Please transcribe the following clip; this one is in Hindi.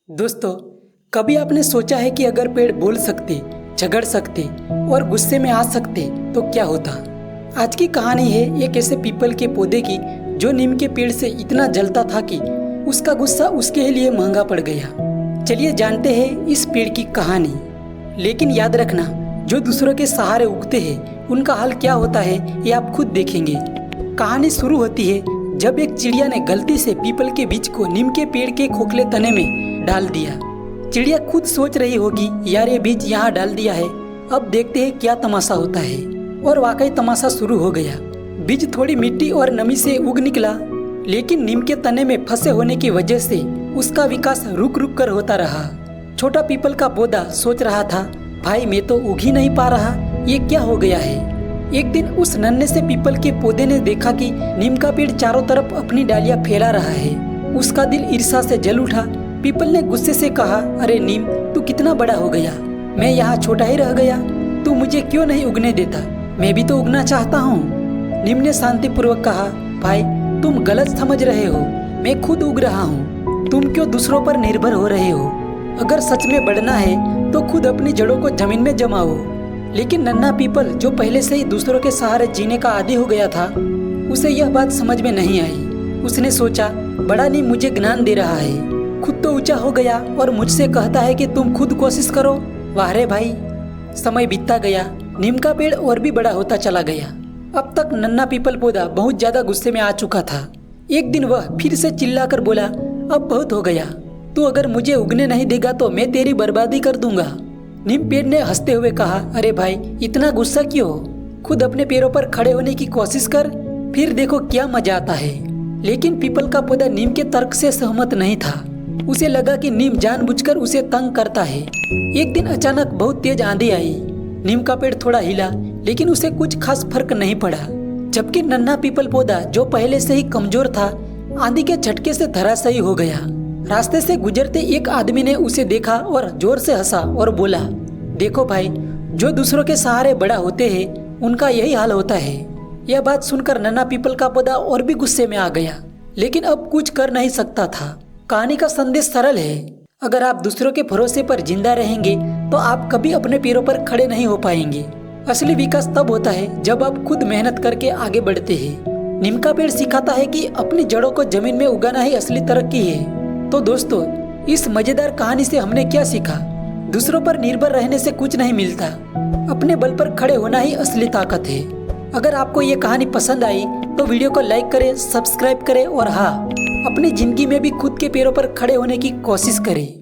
दोस्तों, कभी आपने सोचा है कि अगर पेड़ बोल सकते, झगड़ सकते और गुस्से में आ सकते तो क्या होता। आज की कहानी है एक ऐसे पीपल के पौधे की जो नीम के पेड़ से इतना जलता था कि उसका गुस्सा उसके लिए महंगा पड़ गया। चलिए जानते हैं इस पेड़ की कहानी। लेकिन याद रखना, जो दूसरों के सहारे उगते हैं उनका हाल क्या होता है ये आप खुद देखेंगे। कहानी शुरू होती है जब एक चिड़िया ने गलती से पीपल के बीज को नीम के पेड़ के खोखले तने में डाल दिया। चिड़िया खुद सोच रही होगी, यार ये बीज यहाँ डाल दिया है, अब देखते हैं क्या तमाशा होता है। और वाकई तमाशा शुरू हो गया। बीज थोड़ी मिट्टी और नमी से उग निकला, लेकिन नीम के तने में फंसे होने की वजह से उसका विकास रुक रुक कर होता रहा। छोटा पीपल का पौधा सोच रहा था, भाई मैं तो उग ही नहीं पा रहा, ये क्या हो गया है। एक दिन उस नन्हे से पीपल के पौधे ने देखा कि नीम का पेड़ चारों तरफ अपनी डालियां फैला रहा है। उसका दिल ईर्ष्या से जल उठा। पीपल ने गुस्से से कहा, अरे नीम, तू कितना बड़ा हो गया, मैं यहाँ छोटा ही रह गया, तू मुझे क्यों नहीं उगने देता, मैं भी तो उगना चाहता हूँ। नीम ने शांतिपूर्वक कहा, भाई तुम गलत समझ रहे हो, मैं खुद उग रहा हूँ, तुम क्यों दूसरों पर निर्भर हो रहे हो। अगर सच में बढ़ना है तो खुद अपनी जड़ों को जमीन में जमाओ। लेकिन नन्हा पीपल जो पहले से ही दूसरों के सहारे जीने का आदी हो गया था, उसे यह बात समझ में नहीं आई। उसने सोचा, बड़ा नीम मुझे ज्ञान दे रहा है, खुद तो ऊंचा हो गया और मुझसे कहता है कि तुम खुद कोशिश करो। वाह रे भाई। समय बीतता गया, नीम का पेड़ और भी बड़ा होता चला गया। अब तक नन्हा पीपल पौधा बहुत ज्यादा गुस्से में आ चुका था। एक दिन वह फिर से चिल्लाकर बोला, अब बहुत हो गया, तू अगर मुझे उगने नहीं देगा तो मैं तेरी बर्बादी कर दूंगा। नीम पेड़ ने हंसते हुए कहा, अरे भाई इतना गुस्सा क्यों, खुद अपने पैरों पर खड़े होने की कोशिश कर, फिर देखो क्या मजा आता है। लेकिन पीपल का पौधा नीम के तर्क से सहमत नहीं था। उसे लगा कि नीम जानबूझकर उसे तंग करता है। एक दिन अचानक बहुत तेज आंधी आई। नीम का पेड़ थोड़ा हिला, लेकिन उसे कुछ खास फर्क नहीं पड़ा। जबकि नन्हा पीपल पौधा जो पहले से ही कमजोर था, आंधी के झटके से धराशायी हो गया। रास्ते से गुजरते एक आदमी ने उसे देखा और जोर से हंसा और बोला, देखो भाई, जो दूसरों के सहारे बड़ा होते हैं उनका यही हाल होता है। यह बात सुनकर नन्हा पीपल का पौधा और भी गुस्से में आ गया, लेकिन अब कुछ कर नहीं सकता था। कहानी का संदेश सरल है, अगर आप दूसरों के भरोसे पर जिंदा रहेंगे तो आप कभी अपने पैरों पर खड़े नहीं हो पाएंगे। असली विकास तब होता है जब आप खुद मेहनत करके आगे बढ़ते हैं। नीम का पेड़ सिखाता है कि अपनी जड़ों को जमीन में उगाना ही असली तरक्की है। तो दोस्तों, इस मजेदार कहानी से हमने क्या सीखा। दूसरों पर निर्भर रहने से कुछ नहीं मिलता, अपने बल पर खड़े होना ही असली ताकत है। अगर आपको ये कहानी पसंद आई तो वीडियो को लाइक करें, सब्सक्राइब करें और हाँ, अपनी जिंदगी में भी खुद के पैरों पर खड़े होने की कोशिश करें।